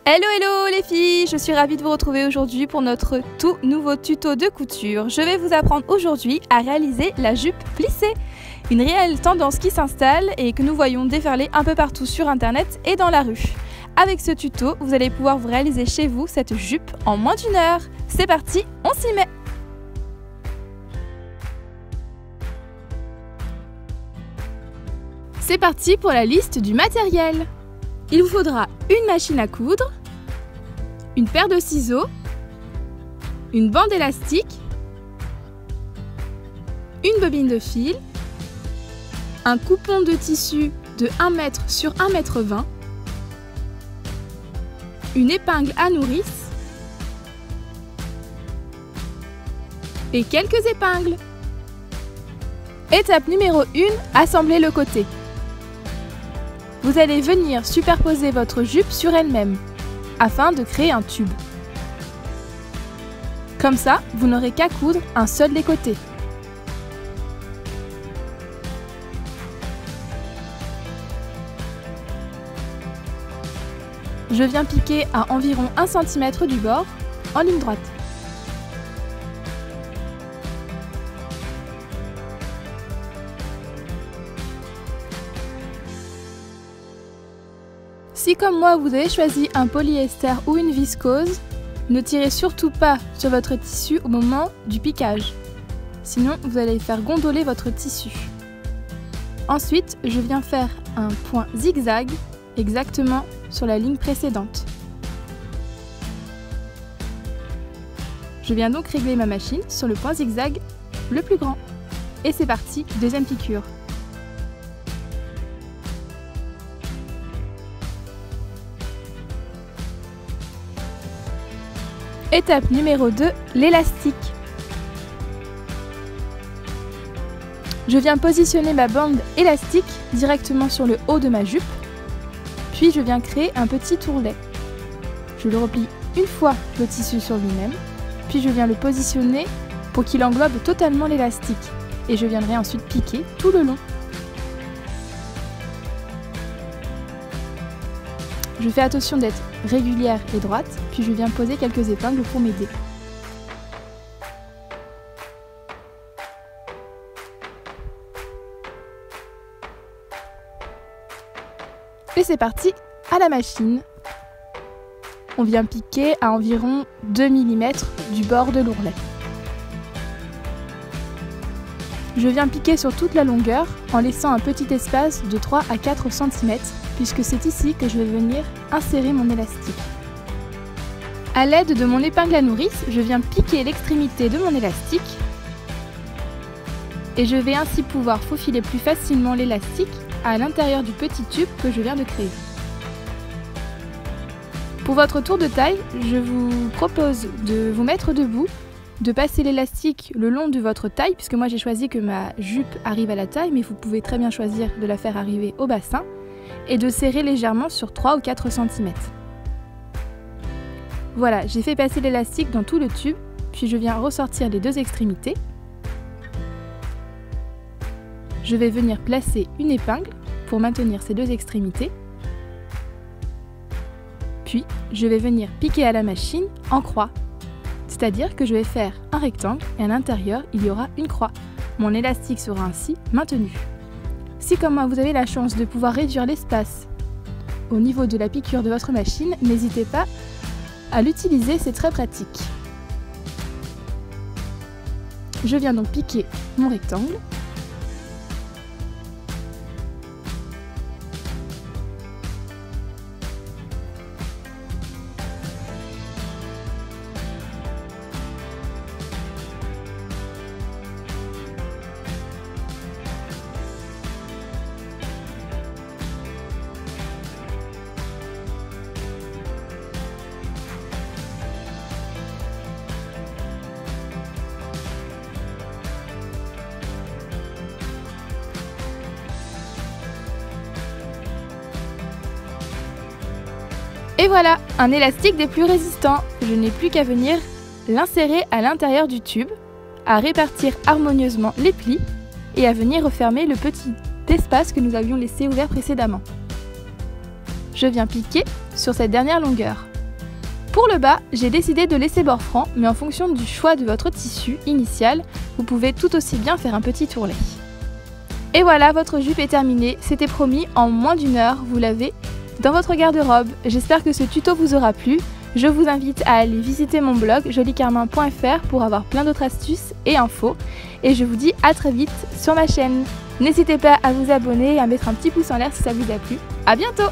Hello hello les filles, je suis ravie de vous retrouver aujourd'hui pour notre tout nouveau tuto de couture. Je vais vous apprendre aujourd'hui à réaliser la jupe plissée, une réelle tendance qui s'installe et que nous voyons déferler un peu partout sur internet et dans la rue. Avec ce tuto, vous allez pouvoir vous réaliser chez vous cette jupe en moins d'1 heure. C'est parti, on s'y met! C'est parti pour la liste du matériel. Il vous faudra une machine à coudre, une paire de ciseaux, une bande élastique, une bobine de fil, un coupon de tissu de 1 m sur 1,20 m, une épingle à nourrice et quelques épingles. Étape numéro 1, assembler le côté. Vous allez venir superposer votre jupe sur elle-même, afin de créer un tube. Comme ça, vous n'aurez qu'à coudre un seul des côtés. Je viens piquer à environ 1 cm du bord, en ligne droite. Si comme moi vous avez choisi un polyester ou une viscose, ne tirez surtout pas sur votre tissu au moment du piquage, sinon vous allez faire gondoler votre tissu. Ensuite, je viens faire un point zigzag exactement sur la ligne précédente. Je viens donc régler ma machine sur le point zigzag le plus grand. Et c'est parti, deuxième piqûre. Étape numéro 2, l'élastique. Je viens positionner ma bande élastique directement sur le haut de ma jupe, puis je viens créer un petit tourlet. Je le replie une fois le tissu sur lui-même, puis je viens le positionner pour qu'il englobe totalement l'élastique, et je viendrai ensuite piquer tout le long. Je fais attention d'être régulière et droite, puis je viens poser quelques épingles pour m'aider. Et c'est parti, à la machine. On vient piquer à environ 2 mm du bord de l'ourlet. Je viens piquer sur toute la longueur en laissant un petit espace de 3 à 4 cm, puisque c'est ici que je vais venir insérer mon élastique. À l'aide de mon épingle à nourrice, je viens piquer l'extrémité de mon élastique et je vais ainsi pouvoir faufiler plus facilement l'élastique à l'intérieur du petit tube que je viens de créer. Pour votre tour de taille, je vous propose de vous mettre debout, de passer l'élastique le long de votre taille, puisque moi j'ai choisi que ma jupe arrive à la taille, mais vous pouvez très bien choisir de la faire arriver au bassin, et de serrer légèrement sur 3 ou 4 cm. Voilà, j'ai fait passer l'élastique dans tout le tube, puis je viens ressortir les deux extrémités. Je vais venir placer une épingle pour maintenir ces deux extrémités. Puis, je vais venir piquer à la machine en croix. C'est-à-dire que je vais faire un rectangle et à l'intérieur, il y aura une croix. Mon élastique sera ainsi maintenu. Si comme moi vous avez la chance de pouvoir réduire l'espace au niveau de la piqûre de votre machine, n'hésitez pas à l'utiliser, c'est très pratique. Je viens donc piquer mon rectangle. Et voilà, un élastique des plus résistants. Je n'ai plus qu'à venir l'insérer à l'intérieur du tube, à répartir harmonieusement les plis et à venir refermer le petit espace que nous avions laissé ouvert précédemment. Je viens piquer sur cette dernière longueur. Pour le bas, j'ai décidé de laisser bord franc, mais en fonction du choix de votre tissu initial, vous pouvez tout aussi bien faire un petit tourlet. Et voilà, votre jupe est terminée, c'était promis, en moins d'1 heure, vous l'avez dans votre garde-robe. J'espère que ce tuto vous aura plu. Je vous invite à aller visiter mon blog jolicarmin.fr pour avoir plein d'autres astuces et infos. Et je vous dis à très vite sur ma chaîne. N'hésitez pas à vous abonner et à mettre un petit pouce en l'air si ça vous a plu. À bientôt!